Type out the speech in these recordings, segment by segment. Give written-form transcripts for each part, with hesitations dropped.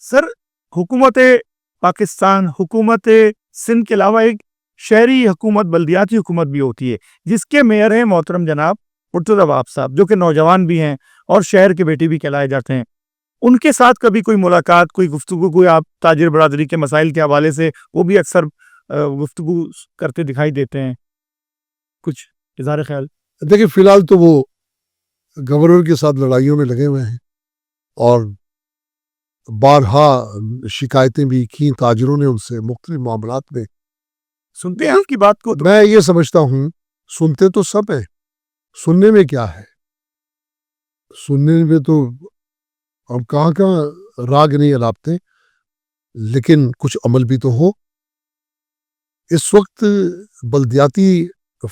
سر حکومت پاکستان، حکومت سندھ کے علاوہ ایک شہری حکومت، بلدیاتی حکومت بھی ہوتی ہے جس کے میئر ہیں محترم جناب مرتضی وہاب صاحب، جو کہ نوجوان بھی ہیں اور شہر کے بیٹے بھی کہلائے جاتے ہیں. ان کے ساتھ کبھی کوئی ملاقات، کوئی گفتگو، کوئی آپ تاجر برادری کے مسائل کے حوالے سے وہ بھی اکثر گفتگو کرتے دکھائی دیتے ہیں، کچھ اظہار خیال؟ دیکھیں فی الحال تو وہ گورنر کے ساتھ لڑائیوں میں لگے ہوئے ہیں اور بارہا شکایتیں بھی کی تاجروں نے ان سے مختلف معاملات میں. سنتے ہیں آپ کی بات کو؟ میں یہ سمجھتا ہوں سنتے تو سب ہیں، سننے میں کیا ہے، سننے میں تو ہم کہاں راگ نہیں الاپتے، لیکن کچھ عمل بھی تو ہو. اس وقت بلدیاتی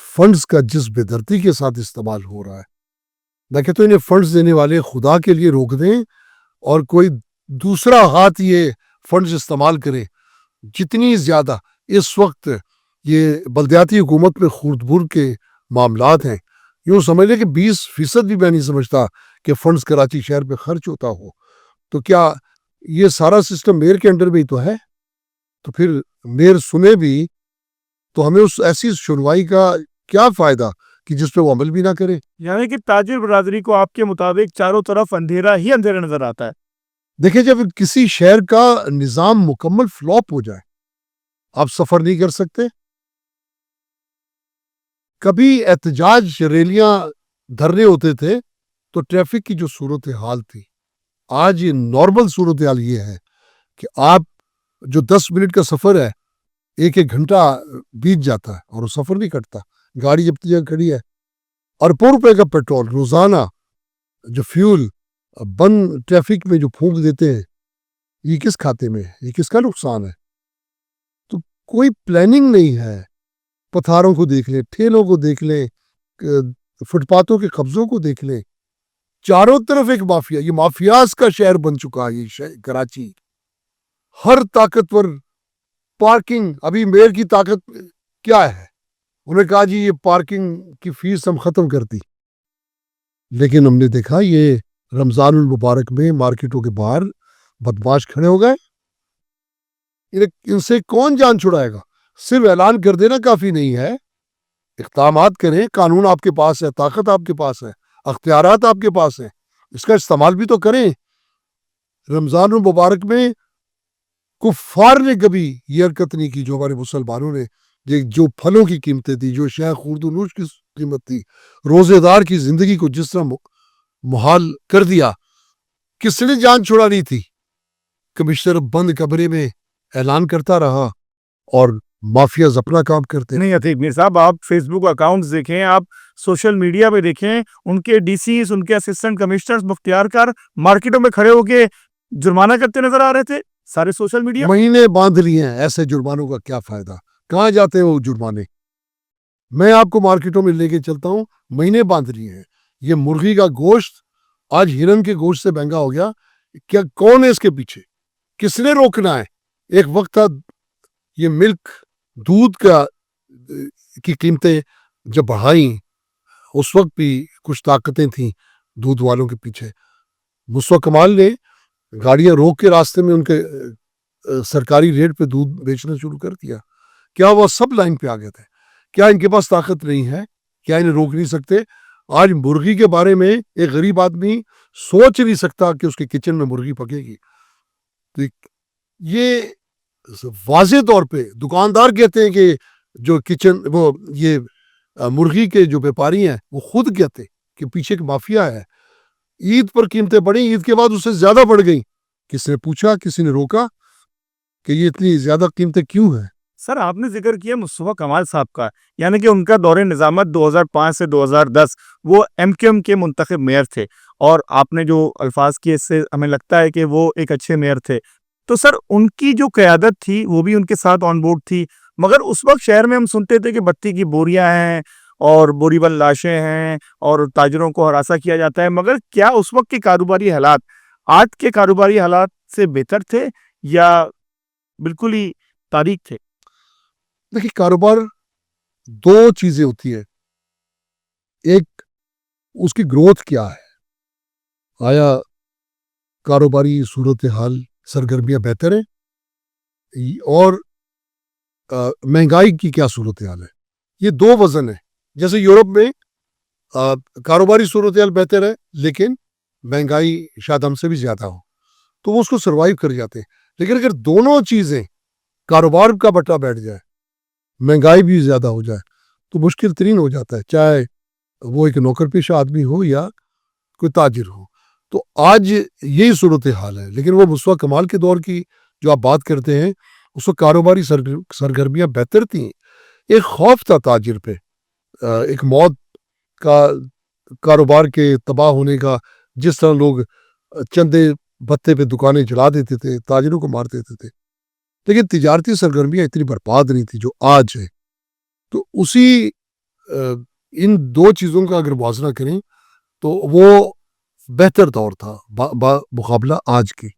فنڈز کا جس بے دردی کے ساتھ استعمال ہو رہا ہے، میں کہتا ہوں انہیں فنڈز دینے والے خدا کے لیے روک دیں اور کوئی دوسرا ہاتھ یہ فنڈز استعمال کرے. جتنی زیادہ اس وقت یہ بلدیاتی حکومت میں خورد بور کے معاملات ہیں، یوں سمجھ لیں کہ 20% بھی میں نہیں سمجھتا کہ فنڈز کراچی شہر پہ خرچ ہوتا ہو. تو کیا یہ سارا سسٹم میئر کے انڈر میں ہی تو ہے؟ تو پھر میئر سنے بھی تو ہمیں اس ایسی سنوائی کا کیا فائدہ کہ جس پہ وہ عمل بھی نہ کرے؟ یعنی کہ تاجر برادری کو آپ کے مطابق چاروں طرف اندھیرا ہی اندھیرا نظر آتا ہے. دیکھیں جب کسی شہر کا نظام مکمل فلاپ ہو جائے، آپ سفر نہیں کر سکتے. کبھی احتجاج ریلیاں دھرنے ہوتے تھے تو ٹریفک کی جو صورتحال تھی، آج یہ نارمل صورتحال یہ ہے کہ آپ جو 10 منٹ کا سفر ہے 1 گھنٹہ بیت جاتا ہے اور وہ سفر نہیں کٹتا. گاڑی جب جگہ کھڑی ہے اور ₹100 کا پیٹرول روزانہ جو فیول بند ٹریفک میں جو پھونک دیتے ہیں، یہ کس کھاتے میں ہے؟ یہ کس کا نقصان ہے؟ تو کوئی پلاننگ نہیں ہے. پتھاروں کو دیکھ لیں، ٹھیلوں کو دیکھ لیں، فٹ پاتھوں کے قبضوں کو دیکھ لیں، چاروں طرف ایک مافیا، یہ مافیاز کا شہر بن چکا ہے یہ کراچی. ہر طاقتور پارکنگ، ابھی میئر کی طاقت کیا ہے؟ انہوں نے کہا جی یہ پارکنگ کی فیس ہم ختم کر دی، لیکن ہم نے دیکھا یہ رمضان المبارک میں مارکیٹوں کے باہر بدماش کھڑے ہو گئے. ان سے کون جان چھڑائے گا؟ صرف اعلان کر دینا کافی نہیں ہے، اقدامات کریں. قانون آپ کے پاس ہے، طاقت آپ کے پاس ہے، اختیارات آپ کے پاس ہیں، اس کا استعمال بھی تو کریں. رمضان المبارک میں کفار نے کبھی یہ حرکت نہیں کی جو ہمارے مسلمانوں نے. جو پھلوں کی قیمتیں تھی، جو شیخ خورد و نوش کی قیمت تھی، روزے دار کی زندگی کو جس طرح محال کر دیا. کس نے جان چھڑانی تھی؟ کمشنر بند کمرے میں اعلان کرتا رہا اور مافیاز اپنا کام کرتے. نہیں عتیق میر صاحب، آپ فیس بک اکاؤنٹس دیکھیں، آپ سوشل میڈیا پہ دیکھیں، ان کے ڈی سیز، ان کے اسسٹنٹ کمشنرز مختار کار مارکیٹوں میں کھڑے ہو کے جرمانہ کرتے نظر آ رہے تھے. سارے سوشل میڈیا مہینے باندھ لیے ہیں. ایسے جرمانوں کا کیا فائدہ؟ کہاں جاتے ہیں وہ جرمانے؟ میں آپ کو مارکیٹوں میں لے کے چلتا ہوں، مہینے باندھ لیے ہیں. یہ مرغی کا گوشت آج ہرن کے گوشت سے مہنگا ہو گیا. کیا کون ہے اس کے پیچھے؟ کس نے روکنا ہے؟ ایک وقت تھا یہ ملک، دودھ کی قیمتیں جب بڑھائیں، اس وقت بھی کچھ طاقتیں تھیں دودھ والوں کے پیچھے. مصطفیٰ کمال نے گاڑیاں روک کے راستے میں ان کے سرکاری ریٹ پہ دودھ بیچنا شروع کر دیا. کیا وہ سب لائن پہ آ گئے تھے؟ کیا ان کے پاس طاقت نہیں ہے؟ کیا انہیں روک نہیں سکتے؟ آج مرغی کے بارے میں ایک غریب آدمی سوچ نہیں سکتا کہ اس کے کچن میں مرغی پکے گی. تو یہ واضح طور پہ دکاندار کہتے ہیں کہ جو وہ یہ مرغی کے جو بیپاری ہیں وہ خود کہتے ہیں کہ پیچھے ایک مافیا ہے. عید پر قیمتیں بڑھیں، عید کے بعد اس سے زیادہ بڑھ گئیں. کس نے پوچھا؟ کسی نے روکا کہ یہ اتنی زیادہ قیمتیں کیوں ہیں؟ سر آپ نے ذکر کیا مصطفیٰ کمال صاحب کا، یعنی کہ ان کا دور نظامت 2005 سے 2010 وہ ایم کیو ایم کے منتخب میئر تھے، اور آپ نے جو الفاظ کیے اس سے ہمیں لگتا ہے کہ وہ ایک اچھے میئر تھے. تو سر ان کی جو قیادت تھی وہ بھی ان کے ساتھ آن بورڈ تھی، مگر اس وقت شہر میں ہم سنتے تھے کہ بتی کی بوریاں ہیں اور بوری بند لاشیں ہیں اور تاجروں کو ہراساں کیا جاتا ہے. مگر کیا اس وقت کے کاروباری حالات آج کے کاروباری حالات سے بہتر تھے یا بالکل ہی تاریک تھے؟ دیکھیں کاروبار دو چیزیں ہوتی ہیں. ایک اس کی گروتھ کیا ہے، آیا کاروباری صورتحال سرگرمیاں بہتر ہیں اور مہنگائی کی کیا صورتحال ہے. یہ دو وزن ہے. جیسے یورپ میں کاروباری صورتحال بہتر ہے لیکن مہنگائی شاید ہم سے بھی زیادہ ہو تو وہ اس کو سروائیو کر جاتے ہیں. لیکن اگر دونوں چیزیں کاروبار کا بٹا بیٹھ جائے مہنگائی بھی زیادہ ہو جائے تو مشکل ترین ہو جاتا ہے, چاہے وہ ایک نوکر پیشہ آدمی ہو یا کوئی تاجر ہو. تو آج یہی صورتحال ہے. لیکن وہ مصطفیٰ کمال کے دور کی جو آپ بات کرتے ہیں اس کو کاروباری سرگرمیاں بہتر تھیں. ایک خوف تھا تاجر پہ, ایک موت کا, کاروبار کے تباہ ہونے کا. جس طرح لوگ چندے بتے پہ دکانیں جلا دیتے تھے, تاجروں کو مار دیتے تھے, لیکن تجارتی سرگرمیاں اتنی برباد نہیں تھی جو آج ہے. تو اسی ان دو چیزوں کا اگر موازنہ کریں تو وہ بہتر دور تھا مقابلہ آج کی.